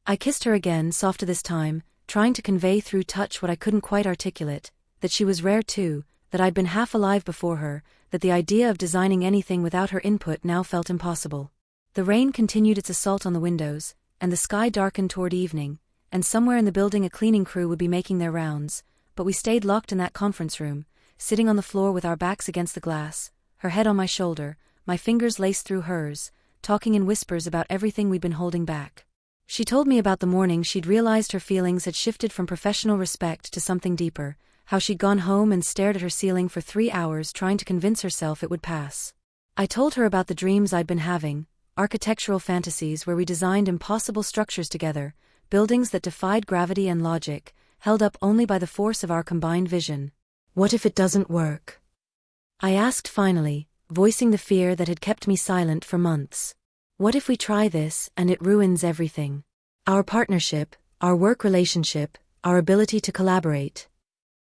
I kissed her again, softer this time, trying to convey through touch what I couldn't quite articulate, that she was rare too, that I'd been half alive before her, that the idea of designing anything without her input now felt impossible. The rain continued its assault on the windows, and the sky darkened toward evening, and somewhere in the building a cleaning crew would be making their rounds, but we stayed locked in that conference room, sitting on the floor with our backs against the glass, her head on my shoulder, my fingers laced through hers, talking in whispers about everything we'd been holding back. She told me about the morning she'd realized her feelings had shifted from professional respect to something deeper, how she'd gone home and stared at her ceiling for 3 hours trying to convince herself it would pass. I told her about the dreams I'd been having, architectural fantasies where we designed impossible structures together, buildings that defied gravity and logic, held up only by the force of our combined vision. What if it doesn't work? I asked finally, voicing the fear that had kept me silent for months. What if we try this and it ruins everything? Our partnership, our work relationship, our ability to collaborate.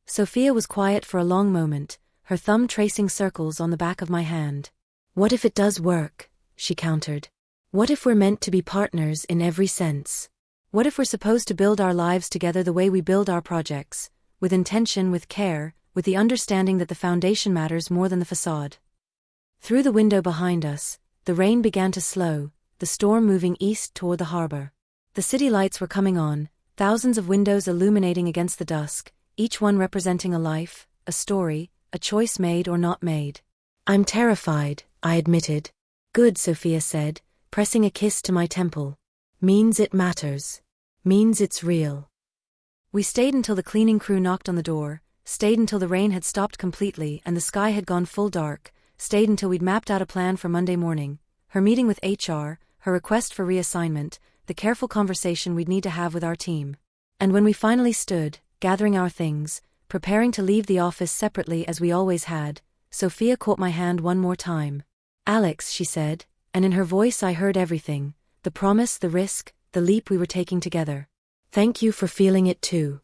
Sophia was quiet for a long moment, her thumb tracing circles on the back of my hand. What if it does work? She countered. What if we're meant to be partners in every sense? What if we're supposed to build our lives together the way we build our projects, with intention, with care, with the understanding that the foundation matters more than the facade? Through the window behind us, the rain began to slow, the storm moving east toward the harbor. The city lights were coming on, thousands of windows illuminating against the dusk, each one representing a life, a story, a choice made or not made. I'm terrified, I admitted. Good, Sophia said, pressing a kiss to my temple. Means it matters. Means it's real. We stayed until the cleaning crew knocked on the door, stayed until the rain had stopped completely and the sky had gone full dark, stayed until we'd mapped out a plan for Monday morning, her meeting with HR, her request for reassignment, the careful conversation we'd need to have with our team. And when we finally stood, gathering our things, preparing to leave the office separately as we always had, Sophia caught my hand one more time. Alex, she said, and in her voice I heard everything, the promise, the risk, the leap we were taking together. Thank you for feeling it too.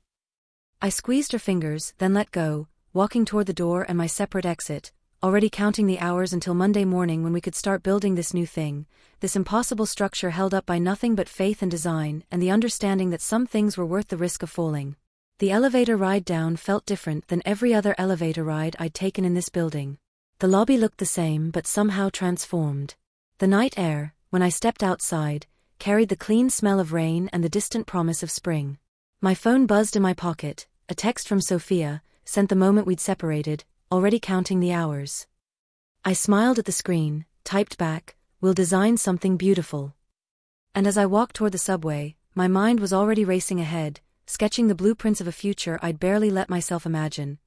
I squeezed her fingers, then let go, walking toward the door and my separate exit, already counting the hours until Monday morning when we could start building this new thing, this impossible structure held up by nothing but faith and design and the understanding that some things were worth the risk of falling. The elevator ride down felt different than every other elevator ride I'd taken in this building. The lobby looked the same but somehow transformed. The night air, when I stepped outside, carried the clean smell of rain and the distant promise of spring. My phone buzzed in my pocket, a text from Sophia, sent the moment we'd separated, already counting the hours. I smiled at the screen, typed back, "We'll design something beautiful." And as I walked toward the subway, my mind was already racing ahead, sketching the blueprints of a future I'd barely let myself imagine.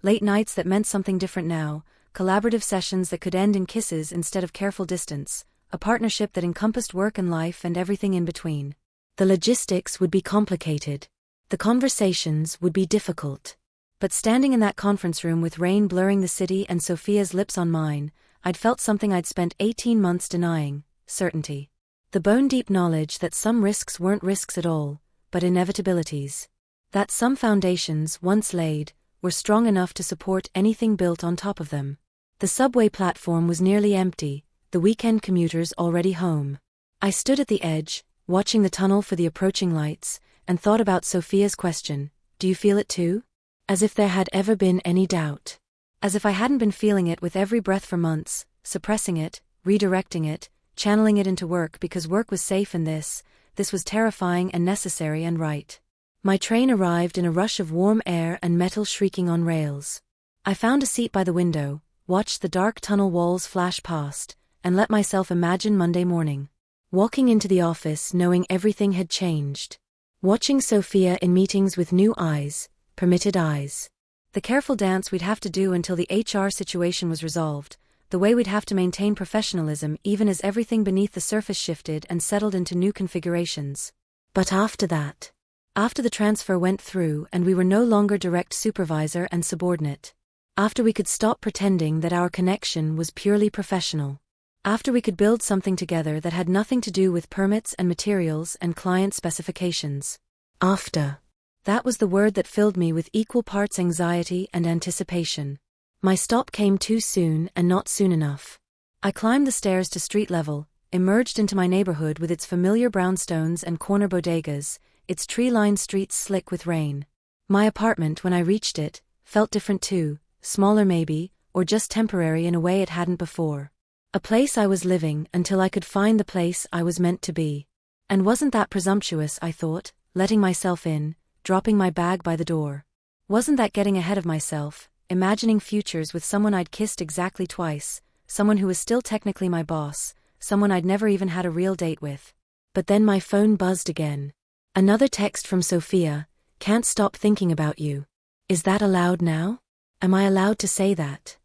Late nights that meant something different now, collaborative sessions that could end in kisses instead of careful distance, a partnership that encompassed work and life and everything in between. The logistics would be complicated. The conversations would be difficult. But standing in that conference room with rain blurring the city and Sophia's lips on mine, I'd felt something I'd spent 18 months denying, certainty. The bone-deep knowledge that some risks weren't risks at all, but inevitabilities. That some foundations, once laid, were strong enough to support anything built on top of them. The subway platform was nearly empty, the weekend commuters already home. I stood at the edge, watching the tunnel for the approaching lights, and thought about Sophia's question, "Do you feel it too?" As if there had ever been any doubt. As if I hadn't been feeling it with every breath for months, suppressing it, redirecting it, channeling it into work because work was safe and this was terrifying and necessary and right. My train arrived in a rush of warm air and metal shrieking on rails. I found a seat by the window, watched the dark tunnel walls flash past, and let myself imagine Monday morning. Walking into the office knowing everything had changed. Watching Sophia in meetings with new eyes, permitted eyes. The careful dance we'd have to do until the HR situation was resolved, the way we'd have to maintain professionalism even as everything beneath the surface shifted and settled into new configurations. But after that, after the transfer went through and we were no longer direct supervisor and subordinate, after we could stop pretending that our connection was purely professional, after we could build something together that had nothing to do with permits and materials and client specifications. After. That was the word that filled me with equal parts anxiety and anticipation. My stop came too soon and not soon enough. I climbed the stairs to street level, emerged into my neighborhood with its familiar brownstones and corner bodegas, its tree-lined streets slick with rain. My apartment, when I reached it, felt different too, smaller maybe, or just temporary in a way it hadn't before. A place I was living until I could find the place I was meant to be. And wasn't that presumptuous, I thought, letting myself in, dropping my bag by the door. Wasn't that getting ahead of myself, imagining futures with someone I'd kissed exactly twice, someone who was still technically my boss, someone I'd never even had a real date with. But then my phone buzzed again. Another text from Sophia: "Can't stop thinking about you." Is that allowed now? Am I allowed to say that?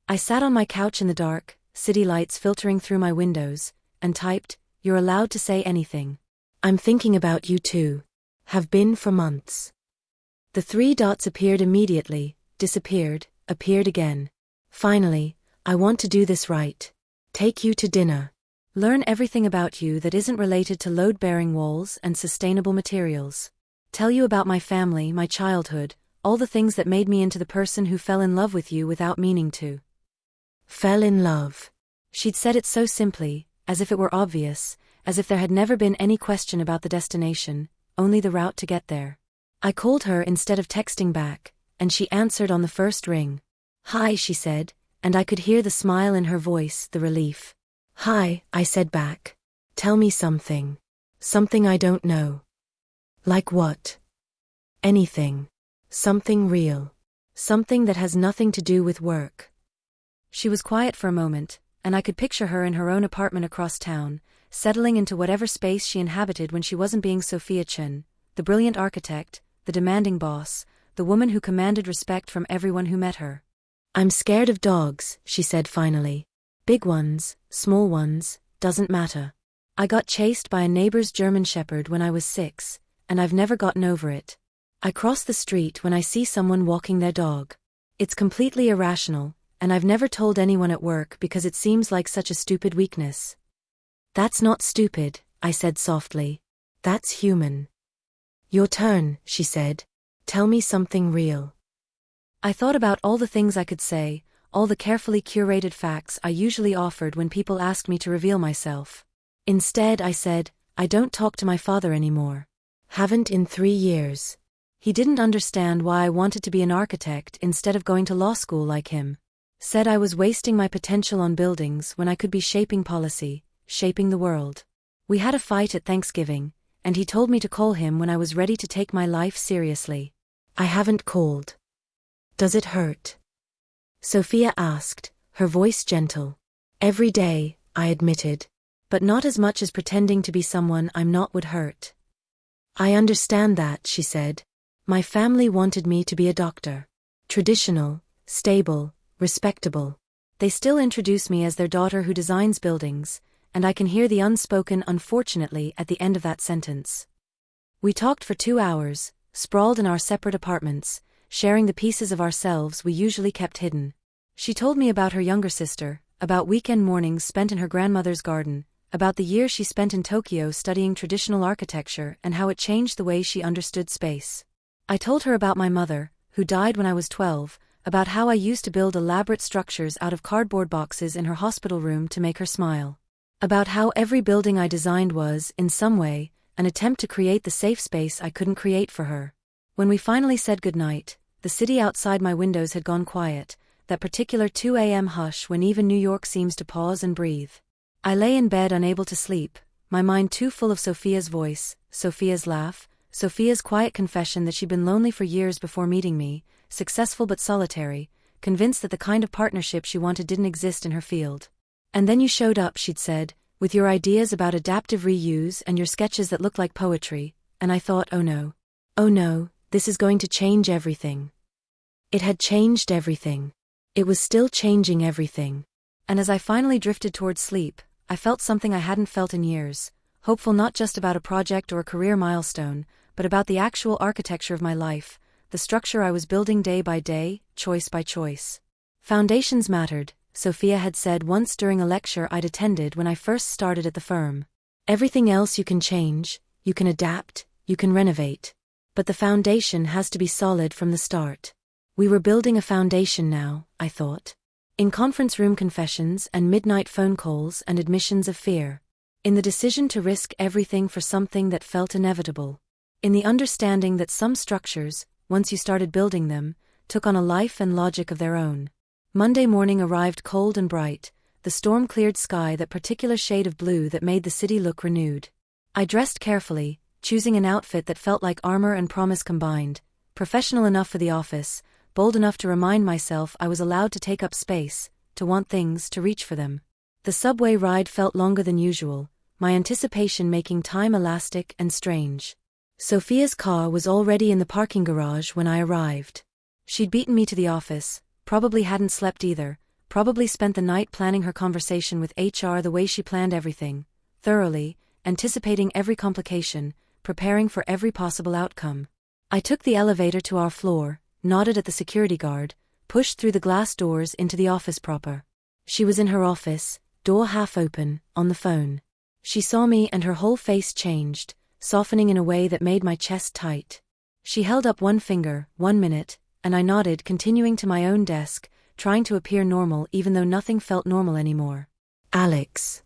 I sat on my couch in the dark, city lights filtering through my windows, and typed, "You're allowed to say anything. I'm thinking about you too. Have been for months." The 3 dots appeared immediately, disappeared, appeared again. Finally, "I want to do this right. Take you to dinner. Learn everything about you that isn't related to load-bearing walls and sustainable materials. Tell you about my family, my childhood, all the things that made me into the person who fell in love with you without meaning to." Fell in love. She'd said it so simply, as if it were obvious, as if there had never been any question about the destination, only the route to get there. I called her instead of texting back, and she answered on the first ring. "Hi," she said, and I could hear the smile in her voice, the relief. "Hi," I said back. "Tell me something. Something I don't know." "Like what?" "Anything. Something real. Something that has nothing to do with work." She was quiet for a moment, and I could picture her in her own apartment across town, settling into whatever space she inhabited when she wasn't being Sophia Chen, the brilliant architect, the demanding boss, the woman who commanded respect from everyone who met her. "I'm scared of dogs," she said finally. "Big ones, small ones, doesn't matter. I got chased by a neighbor's German Shepherd when I was 6, and I've never gotten over it. I cross the street when I see someone walking their dog. It's completely irrational, and I've never told anyone at work because it seems like such a stupid weakness." "That's not stupid," I said softly. "That's human." "Your turn," she said. "Tell me something real." I thought about all the things I could say, all the carefully curated facts I usually offered when people asked me to reveal myself. Instead, I said, "I don't talk to my father anymore. Haven't in 3 years. He didn't understand why I wanted to be an architect instead of going to law school like him. Said I was wasting my potential on buildings when I could be shaping policy, shaping the world. We had a fight at Thanksgiving, and he told me to call him when I was ready to take my life seriously. I haven't called. Does it hurt?" Sophia asked, her voice gentle. "Every day," I admitted. "But not as much as pretending to be someone I'm not would hurt." "I understand that," she said. "My family wanted me to be a doctor. Traditional, stable, respectable. They still introduce me as their daughter who designs buildings, and I can hear the unspoken unfortunately at the end of that sentence." We talked for 2 hours, sprawled in our separate apartments, sharing the pieces of ourselves we usually kept hidden. She told me about her younger sister, about weekend mornings spent in her grandmother's garden, about the year she spent in Tokyo studying traditional architecture and how it changed the way she understood space. I told her about my mother, who died when I was 12, about how I used to build elaborate structures out of cardboard boxes in her hospital room to make her smile. About how every building I designed was, in some way, an attempt to create the safe space I couldn't create for her. When we finally said goodnight, the city outside my windows had gone quiet, that particular 2 a.m. hush when even New York seems to pause and breathe. I lay in bed unable to sleep, my mind too full of Sophia's voice, Sophia's laugh, Sophia's quiet confession that she'd been lonely for years before meeting me, successful but solitary, convinced that the kind of partnership she wanted didn't exist in her field. "And then you showed up," she'd said, "with your ideas about adaptive reuse and your sketches that looked like poetry, and I thought, oh no, this is going to change everything." It had changed everything. It was still changing everything. And as I finally drifted towards sleep, I felt something I hadn't felt in years, hopeful not just about a project or a career milestone, but about the actual architecture of my life, the structure I was building day by day, choice by choice. Foundations mattered, Sophia had said once during a lecture I'd attended when I first started at the firm. Everything else you can change, you can adapt, you can renovate. But the foundation has to be solid from the start. We were building a foundation now, I thought. In conference room confessions and midnight phone calls and admissions of fear. In the decision to risk everything for something that felt inevitable. In the understanding that some structures, once you started building them, took on a life and logic of their own. Monday morning arrived cold and bright, the storm-cleared sky, that particular shade of blue that made the city look renewed. I dressed carefully, choosing an outfit that felt like armor and promise combined, professional enough for the office, bold enough to remind myself I was allowed to take up space, to want things, to reach for them. The subway ride felt longer than usual, my anticipation making time elastic and strange. Sophia's car was already in the parking garage when I arrived. She'd beaten me to the office, probably hadn't slept either, probably spent the night planning her conversation with HR the way she planned everything, thoroughly, anticipating every complication, preparing for every possible outcome. I took the elevator to our floor, nodded at the security guard, pushed through the glass doors into the office proper. She was in her office, door half open, on the phone. She saw me and her whole face changed, softening in a way that made my chest tight. She held up one finger, 1 minute, and I nodded, continuing to my own desk, trying to appear normal even though nothing felt normal anymore. Alex.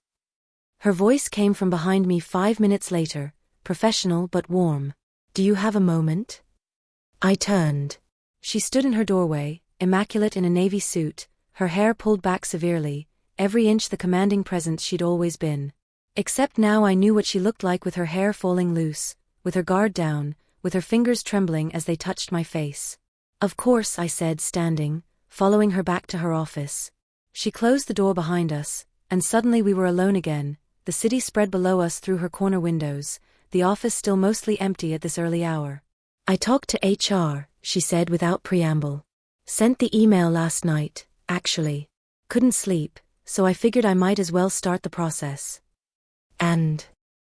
Her voice came from behind me 5 minutes later, professional but warm. Do you have a moment? I turned. She stood in her doorway, immaculate in a navy suit, her hair pulled back severely, every inch the commanding presence she'd always been. Except now I knew what she looked like, with her hair falling loose, with her guard down, with her fingers trembling as they touched my face. Of course, I said, standing, following her back to her office. She closed the door behind us, and suddenly we were alone again, the city spread below us through her corner windows, the office still mostly empty at this early hour. I talked to HR, she said without preamble. Sent the email last night, actually. Couldn't sleep, so I figured I might as well start the process. And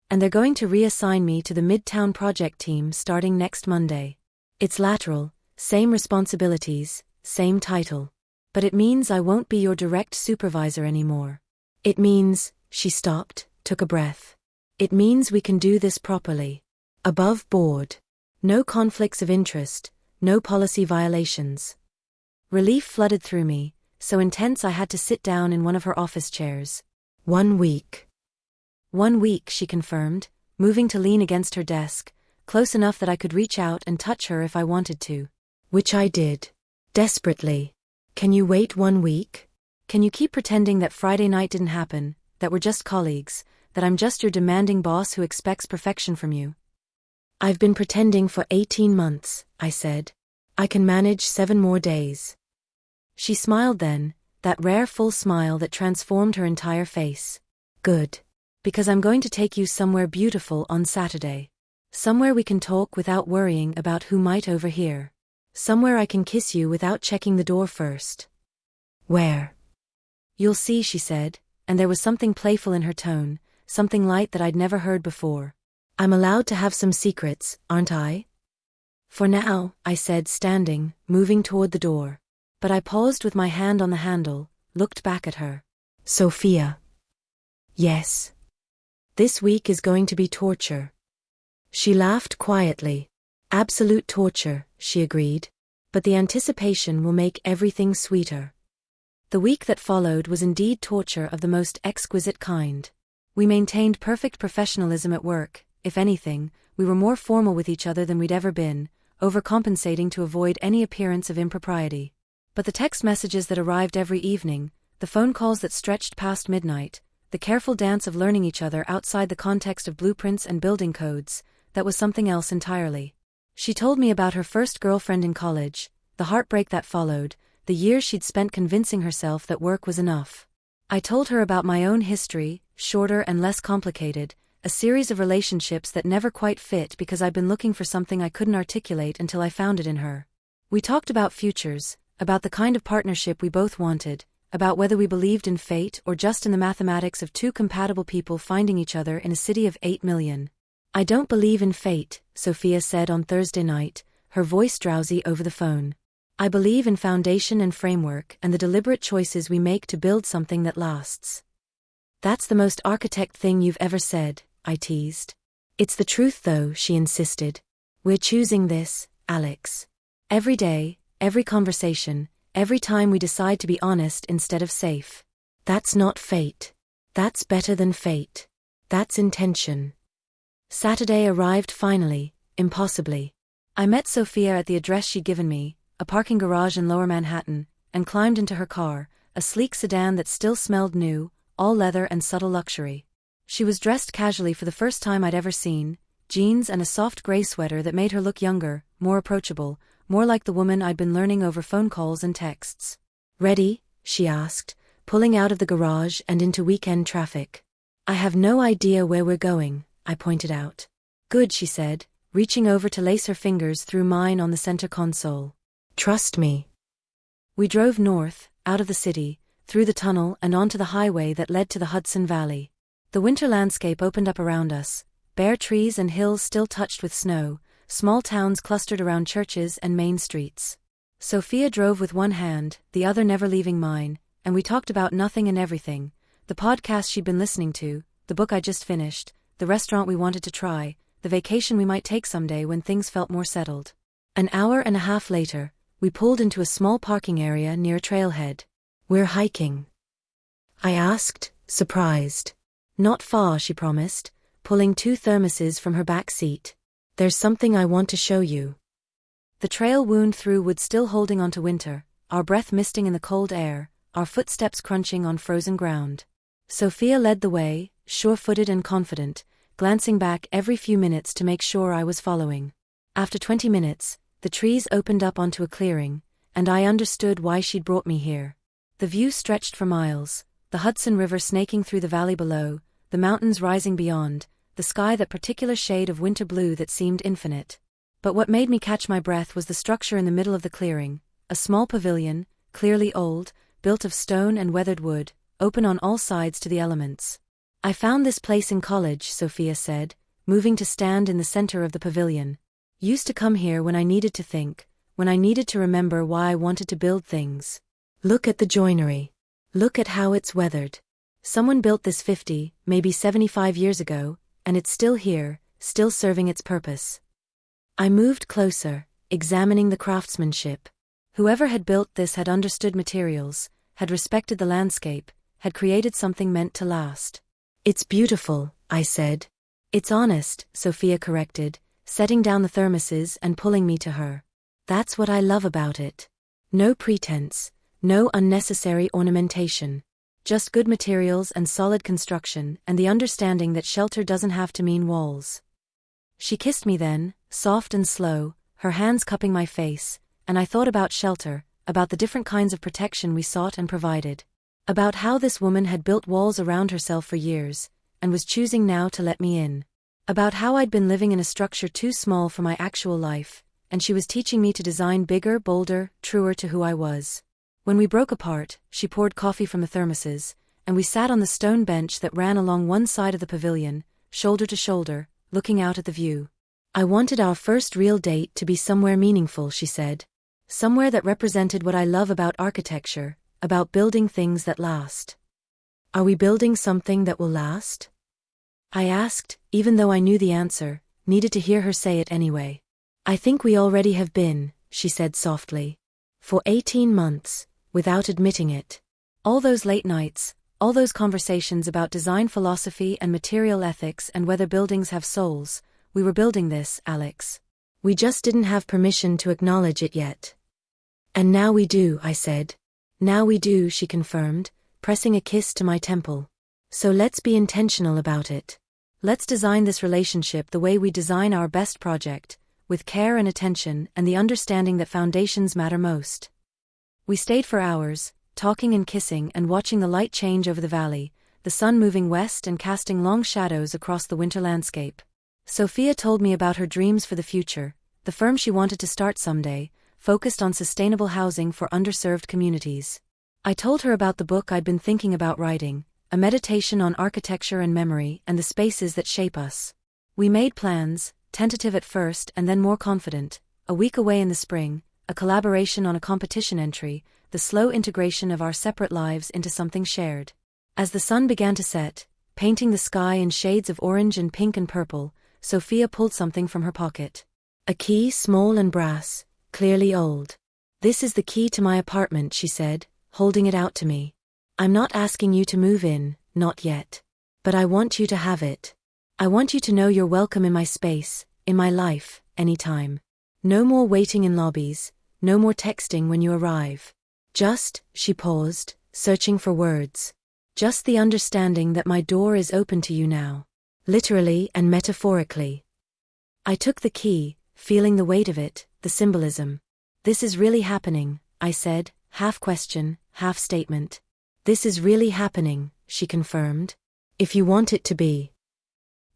they're going to reassign me to the Midtown project team starting next Monday. It's lateral, same responsibilities, same title. But it means I won't be your direct supervisor anymore. It means, she stopped, took a breath. It means we can do this properly. Above board. No conflicts of interest, no policy violations. Relief flooded through me, so intense I had to sit down in one of her office chairs. 1 week. 1 week, she confirmed, moving to lean against her desk, close enough that I could reach out and touch her if I wanted to. Which I did. Desperately. Can you wait 1 week? Can you keep pretending that Friday night didn't happen, that we're just colleagues, that I'm just your demanding boss who expects perfection from you? I've been pretending for 18 months, I said. I can manage 7 more days. She smiled then, that rare full smile that transformed her entire face. Good. Because I'm going to take you somewhere beautiful on Saturday. Somewhere we can talk without worrying about who might overhear. Somewhere I can kiss you without checking the door first. Where? You'll see, she said, and there was something playful in her tone, something light that I'd never heard before. I'm allowed to have some secrets, aren't I? For now, I said, standing, moving toward the door. But I paused with my hand on the handle, looked back at her. Sophia. Yes. This week is going to be torture. She laughed quietly. Absolute torture, she agreed. But the anticipation will make everything sweeter. The week that followed was indeed torture of the most exquisite kind. We maintained perfect professionalism at work. If anything, we were more formal with each other than we'd ever been, overcompensating to avoid any appearance of impropriety. But the text messages that arrived every evening, the phone calls that stretched past midnight, the careful dance of learning each other outside the context of blueprints and building codes, that was something else entirely. She told me about her first girlfriend in college, the heartbreak that followed, the years she'd spent convincing herself that work was enough. I told her about my own history, shorter and less complicated, a series of relationships that never quite fit because I'd been looking for something I couldn't articulate until I found it in her. We talked about futures, about the kind of partnership we both wanted, about whether we believed in fate or just in the mathematics of 2 compatible people finding each other in a city of 8 million. I don't believe in fate, Sophia said on Thursday night, her voice drowsy over the phone. I believe in foundation and framework and the deliberate choices we make to build something that lasts. That's the most architect thing you've ever said, I teased. It's the truth though, she insisted. We're choosing this, Alex. Every day, every conversation, Every time we decide to be honest instead of safe. That's not fate. That's better than fate. That's intention. Saturday arrived finally, impossibly. I met Sophia at the address she'd given me, a parking garage in Lower Manhattan, and climbed into her car, a sleek sedan that still smelled new, all leather and subtle luxury. She was dressed casually for the first time I'd ever seen, jeans and a soft gray sweater that made her look younger, more approachable, more like the woman I'd been learning over phone calls and texts. "Ready?" she asked, pulling out of the garage and into weekend traffic. "I have no idea where we're going," I pointed out. "Good," she said, reaching over to lace her fingers through mine on the center console. "Trust me." We drove north, out of the city, through the tunnel and onto the highway that led to the Hudson Valley. The winter landscape opened up around us, bare trees and hills still touched with snow, small towns clustered around churches and main streets. Sophia drove with one hand, the other never leaving mine, and we talked about nothing and everything: the podcast she'd been listening to, the book I just finished, the restaurant we wanted to try, the vacation we might take someday when things felt more settled. An hour and a half later, we pulled into a small parking area near a trailhead. "We're hiking?" I asked, surprised. "Not far," she promised, pulling 2 thermoses from her back seat. "There's something I want to show you." The trail wound through wood, still holding onto winter, our breath misting in the cold air, our footsteps crunching on frozen ground. Sophia led the way, sure-footed and confident, glancing back every few minutes to make sure I was following. After 20 minutes, the trees opened up onto a clearing, and I understood why she'd brought me here. The view stretched for miles, the Hudson River snaking through the valley below, the mountains rising beyond, the sky that particular shade of winter blue that seemed infinite. But what made me catch my breath was the structure in the middle of the clearing, a small pavilion, clearly old, built of stone and weathered wood, open on all sides to the elements. "I found this place in college," Sophia said, moving to stand in the center of the pavilion. "Used to come here when I needed to think, when I needed to remember why I wanted to build things. Look at the joinery. Look at how it's weathered. Someone built this 50, maybe 75 years ago, and it's still here, still serving its purpose." I moved closer, examining the craftsmanship. Whoever had built this had understood materials, had respected the landscape, had created something meant to last. "It's beautiful," I said. "It's honest," Sophia corrected, setting down the thermoses and pulling me to her. "That's what I love about it. No pretense, no unnecessary ornamentation. Just good materials and solid construction, and the understanding that shelter doesn't have to mean walls." She kissed me then, soft and slow, her hands cupping my face, and I thought about shelter, about the different kinds of protection we sought and provided. About how this woman had built walls around herself for years, and was choosing now to let me in. About how I'd been living in a structure too small for my actual life, and she was teaching me to design bigger, bolder, truer to who I was. When we broke apart, she poured coffee from the thermoses, and we sat on the stone bench that ran along one side of the pavilion, shoulder to shoulder, looking out at the view. "I wanted our first real date to be somewhere meaningful," she said. "Somewhere that represented what I love about architecture, about building things that last." "Are we building something that will last?" I asked, even though I knew the answer, needed to hear her say it anyway. "I think we already have been," she said softly. "For 18 months. Without admitting it. All those late nights, all those conversations about design philosophy and material ethics and whether buildings have souls, we were building this, Alex. We just didn't have permission to acknowledge it yet." "And now we do," I said. "Now we do," she confirmed, pressing a kiss to my temple. "So let's be intentional about it. Let's design this relationship the way we design our best project, with care and attention and the understanding that foundations matter most." We stayed for hours, talking and kissing and watching the light change over the valley, the sun moving west and casting long shadows across the winter landscape. Sophia told me about her dreams for the future, the firm she wanted to start someday, focused on sustainable housing for underserved communities. I told her about the book I'd been thinking about writing, a meditation on architecture and memory and the spaces that shape us. We made plans, tentative at first and then more confident, a week away in the spring, a collaboration on a competition entry, the slow integration of our separate lives into something shared. As the sun began to set, painting the sky in shades of orange and pink and purple, Sophia pulled something from her pocket. A key, small and brass, clearly old. This is the key to my apartment, she said, holding it out to me. I'm not asking you to move in, not yet. But I want you to have it. I want you to know you're welcome in my space, in my life, anytime. No more waiting in lobbies, no more texting when you arrive. Just, she paused, searching for words. Just the understanding that my door is open to you now. Literally and metaphorically. I took the key, feeling the weight of it, the symbolism. This is really happening, I said, half question, half statement. This is really happening, she confirmed. If you want it to be.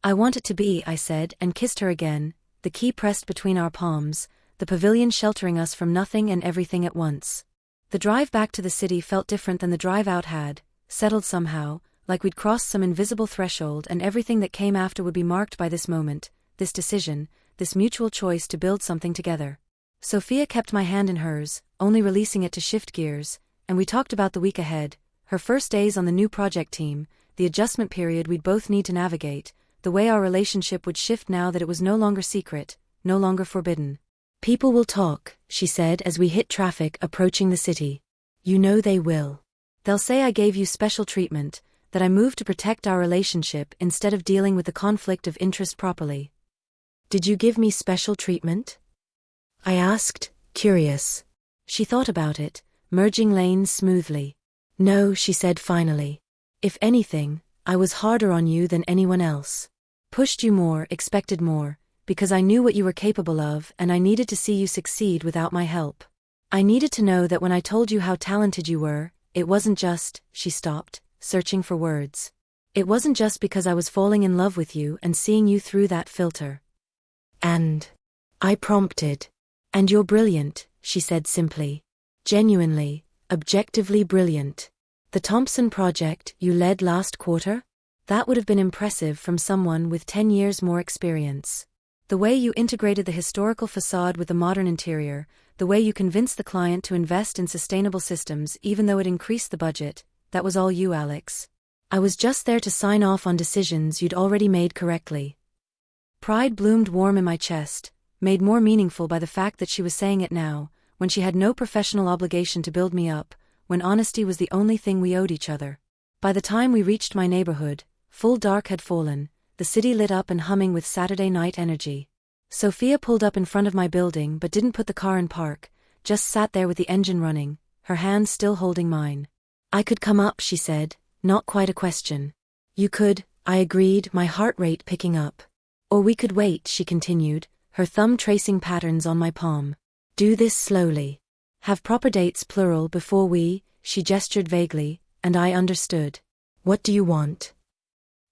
I want it to be, I said, and kissed her again, the key pressed between our palms, the pavilion sheltering us from nothing and everything at once. The drive back to the city felt different than the drive out had, settled somehow, like we'd crossed some invisible threshold and everything that came after would be marked by this moment, this decision, this mutual choice to build something together. Sophia kept my hand in hers, only releasing it to shift gears, and we talked about the week ahead, her first days on the new project team, the adjustment period we'd both need to navigate, the way our relationship would shift now that it was no longer secret, no longer forbidden. People will talk, she said as we hit traffic approaching the city. You know they will. They'll say I gave you special treatment, that I moved to protect our relationship instead of dealing with the conflict of interest properly. Did you give me special treatment? I asked, curious. She thought about it, merging lanes smoothly. No, she said finally. If anything, I was harder on you than anyone else. Pushed you more, expected more, because I knew what you were capable of and I needed to see you succeed without my help. I needed to know that when I told you how talented you were, it wasn't just, she stopped, searching for words. It wasn't just because I was falling in love with you and seeing you through that filter. And I prompted. And you're brilliant, she said simply. Genuinely, objectively brilliant. The Thompson project you led last quarter? That would have been impressive from someone with 10 years more experience. The way you integrated the historical facade with the modern interior, the way you convinced the client to invest in sustainable systems even though it increased the budget, that was all you, Alex. I was just there to sign off on decisions you'd already made correctly. Pride bloomed warm in my chest, made more meaningful by the fact that she was saying it now, when she had no professional obligation to build me up, when honesty was the only thing we owed each other. By the time we reached my neighborhood, full dark had fallen, the city lit up and humming with Saturday night energy. Sophia pulled up in front of my building but didn't put the car in park, just sat there with the engine running, her hand still holding mine. I could come up, she said, not quite a question. You could, I agreed, my heart rate picking up. Or we could wait, she continued, her thumb tracing patterns on my palm. Do this slowly. Have proper dates plural before we, she gestured vaguely, and I understood. What do you want?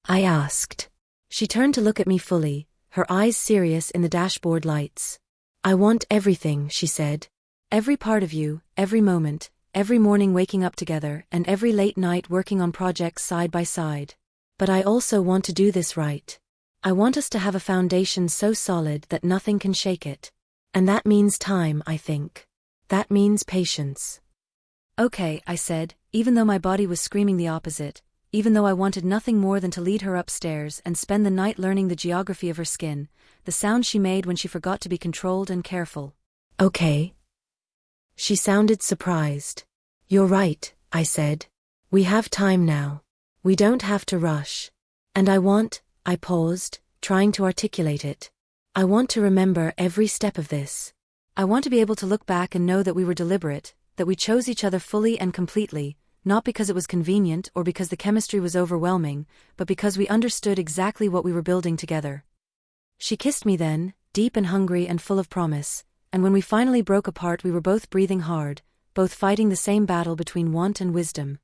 I asked. She turned to look at me fully, her eyes serious in the dashboard lights. I want everything, she said. Every part of you, every moment, every morning waking up together and every late night working on projects side by side. But I also want to do this right. I want us to have a foundation so solid that nothing can shake it. And that means time, I think. That means patience. Okay, I said, even though my body was screaming the opposite, even though I wanted nothing more than to lead her upstairs and spend the night learning the geography of her skin, the sound she made when she forgot to be controlled and careful. Okay. She sounded surprised. You're right, I said. We have time now. We don't have to rush. And I paused, trying to articulate it. I want to remember every step of this. I want to be able to look back and know that we were deliberate, that we chose each other fully and completely, not because it was convenient or because the chemistry was overwhelming, but because we understood exactly what we were building together. She kissed me then, deep and hungry and full of promise, and when we finally broke apart we were both breathing hard, both fighting the same battle between want and wisdom.